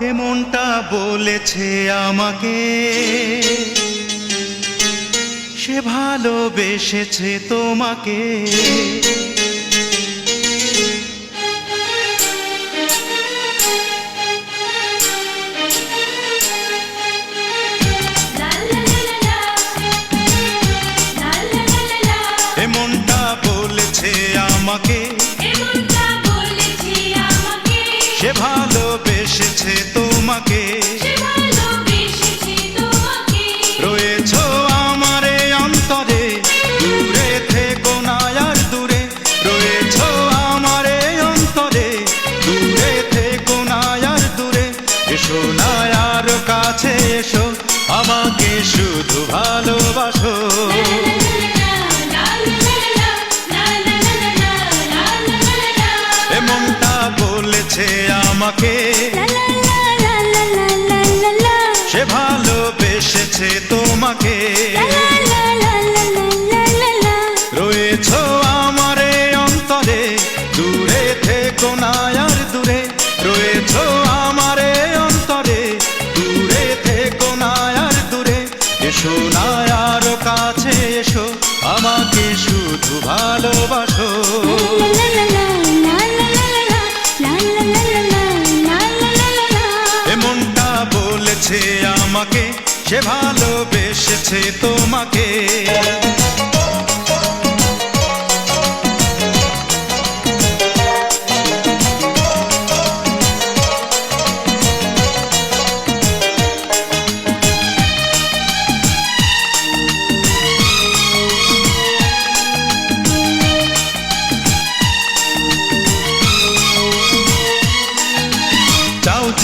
এমনটা বলেছে আমাকে, সে ভালোবেসেছে তোমাকে। এমনটা বলেছে আমাকে, সে ভালোবেসেছে তোমাকে। রয়েছো আমারে অন্তরে, দূরে থেকো না আর দূরে। রয়েছো আমারে অন্তরে, দূরে থেকো না আর দূরে। এসো না আর কাছে এসো, আমাকে শুধু ভালোবাসো। এমনটা বলেছে আমাকে, সে ভালোবেসেছে তোমাকে। রয়েছো আমারে অন্তরে, দূরে থেকো না আর দূরে। রয়েছো আমারে অন্তরে, দূরে থেকো না আর দূরে। এসো না আর কাছে এসো, আমাকে শুধু ভালোবাসো। এমনটা বলেছে আমাকে, সে ভালোবেসেছে তোমাকে।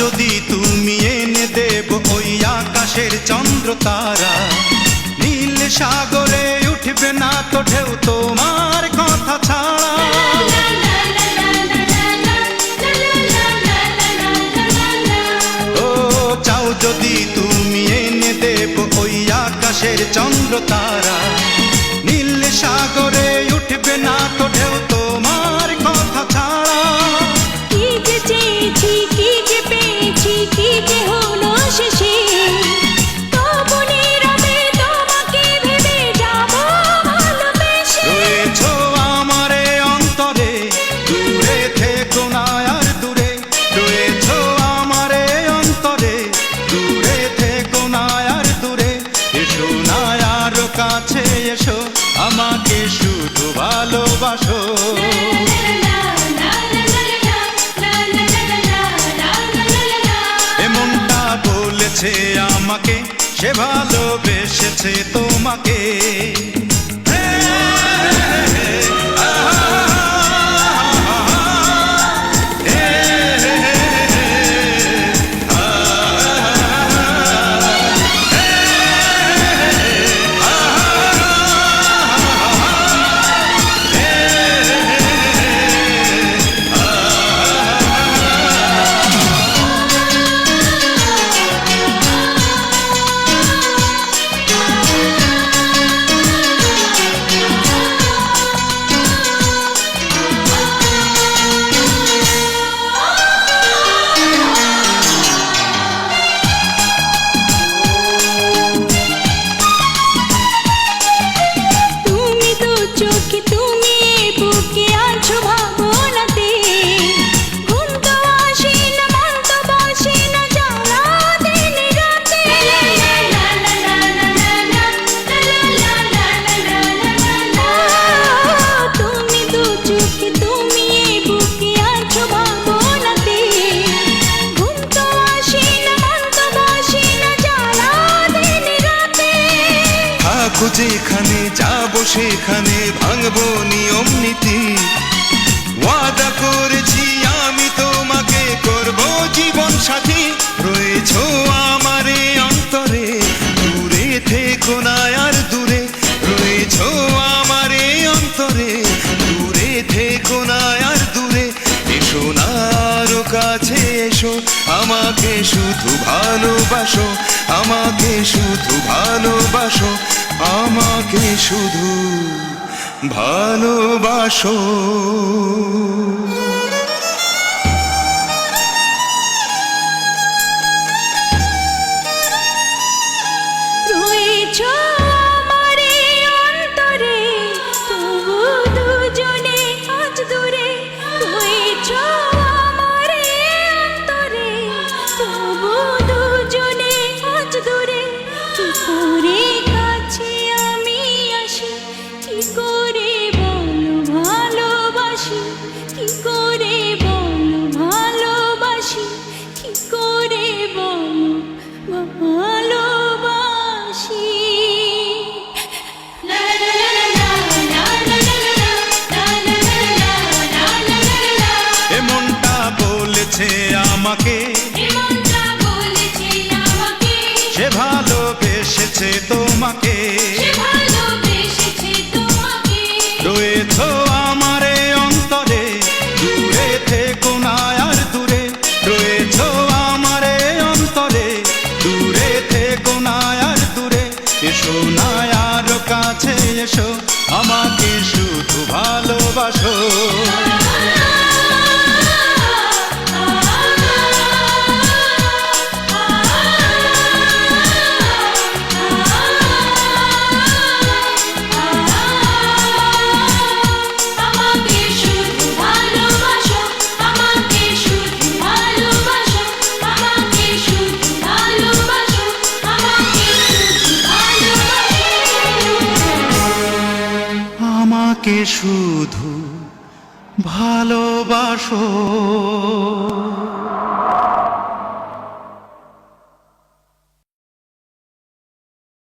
যদি তুমি এনে দেব ওই আকাশের চন্দ্র তারা, নীল সাগরে উঠবে না তো ঢেউ তোমার কথা ছাড়া। ও চাও যদি তুমি এনে দেব ওই আকাশের চন্দ্র তারা, নীল সাগরে উঠবে না তো ঢেউ তোমার কথা ছাড়া। কি যে হলো শেষে, তবু নীরবে তোমাকে ভেবে যাবো ভালোবেসে। রয়েছো আমারে অন্তরে, দূরে থেকো না আর দূরে। রয়েছো আমারে অন্তরে, দূরে থেকো না আর দূরে। এসো না আর কাছে এসো, আমাকে শুধু ভালোবাসো। এমনটা বলেছে আমাকে, সে ভালোবেসেছে তোমাকে। যেখানে যাবো সেখানে ভাঙবো নিয়ম নীতি। ওয়াদা করেছি আমি তোমাকে করবো জীবন সাথী। রয়েছো আমারে অন্তরে, দূরে থেকো না আর দূরে। রয়েছো আমারে অন্তরে, দূরে থেকো না আর দূরে। এসো না আরো কাছে এসো, আমাকে শুধু ভালোবাসো। আমাকে শুধু ভালোবাসো, আমাকে শুধু ভালোবাসো। বলেছে আমাকে, এ মনটা বলেছে আমাকে, সে ভালোবেসেছে তোমাকে, সে ভালোবেসেছে তোমাকে। রয়েছ আমারে অন্তরে, দূরে থেকো না আর দূরে, রয়েছ আমারে অন্তরে, দূরে থেকো না আর দূরে, এসো না আর কাছে এসো, আমাকে শুধু ভালোবাসো। আমাকে শুধু ভালোবাসো, আমাকে শুধু ভালোবাসো, আমাকে শুধু ভালোবাসো, আমাকে শুধু ভালোবাসো। আমাকে শুধু ভালোবাসো।